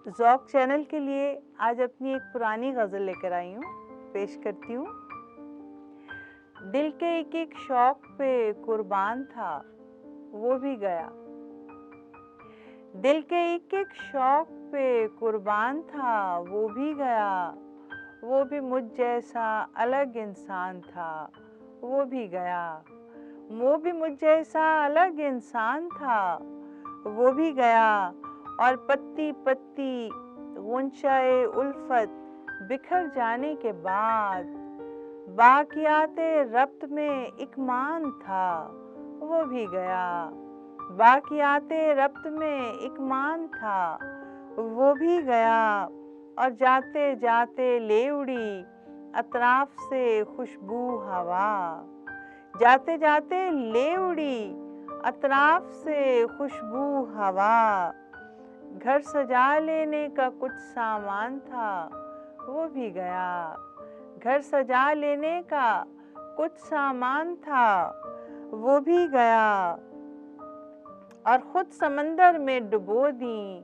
ذوق چینل کے لیے آج اپنی ایک پرانی غزل لے کر آئی ہوں، پیش کرتی ہوں۔ دل کے ایک ایک شوق پہ قربان تھا وہ بھی گیا، دل کے ایک ایک شوق پہ قربان تھا وہ بھی گیا، وہ بھی مجھ جیسا الگ انسان تھا وہ بھی گیا، وہ بھی مجھ جیسا الگ انسان تھا وہ بھی گیا، اور پتی پتی غنچۂ الفت بکھر جانے کے بعد باقیات ربط میں ایک مان تھا وہ بھی گیا، باقیات ربط میں ایک مان تھا وہ بھی گیا، اور جاتے جاتے لے اڑی اطراف سے خوشبو ہوا، جاتے جاتے لے اڑی اطراف سے خوشبو ہوا، گھر سجا لینے کا کچھ سامان تھا وہ بھی گیا، گھر سجا لینے کا کچھ سامان تھا وہ بھی گیا، اور خود سمندر میں ڈبو دیں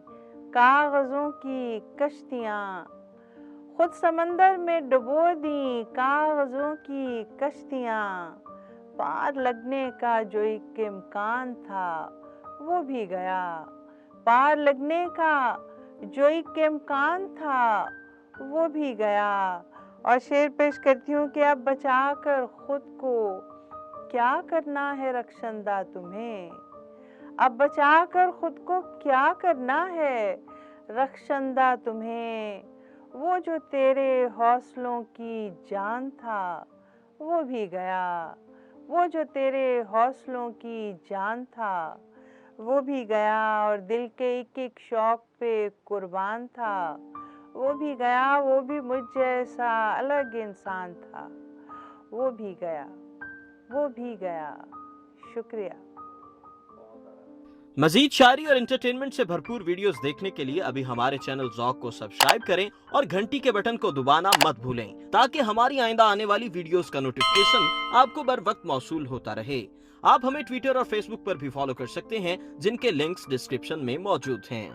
کاغذوں کی کشتیاں، خود سمندر میں ڈبو دیں کاغذوں کی کشتیاں، پار لگنے کا جو ایک امکان تھا وہ بھی گیا، پار لگنے کا جو ایک امکان تھا وہ بھی گیا، اور شعر پیش کرتی ہوں کہ اب بچا کر خود کو کیا کرنا ہے رخشندہ تمہیں، اب بچا کر خود کو کیا کرنا ہے رخشندہ تمہیں، وہ جو تیرے حوصلوں کی جان تھا وہ بھی گیا، وہ جو تیرے حوصلوں کی جان تھا وہ بھی گیا، اور دل کے ایک ایک شوق پہ قربان تھا وہ بھی گیا، وہ بھی مجھ جیسا الگ انسان تھا وہ بھی گیا، وہ بھی گیا۔ شکریہ۔ مزید شاعری اور انٹرٹینمنٹ سے بھرپور ویڈیوز دیکھنے کے لیے ابھی ہمارے چینل ذوق کو سبسکرائب کریں اور گھنٹی کے بٹن کو دبانا مت بھولیں تاکہ ہماری آئندہ آنے والی ویڈیوز کا نوٹیفیکیشن آپ کو بر وقت موصول ہوتا رہے۔ آپ ہمیں ٹویٹر اور فیس بک پر بھی فالو کر سکتے ہیں، جن کے لنکس ڈسکرپشن میں موجود ہیں۔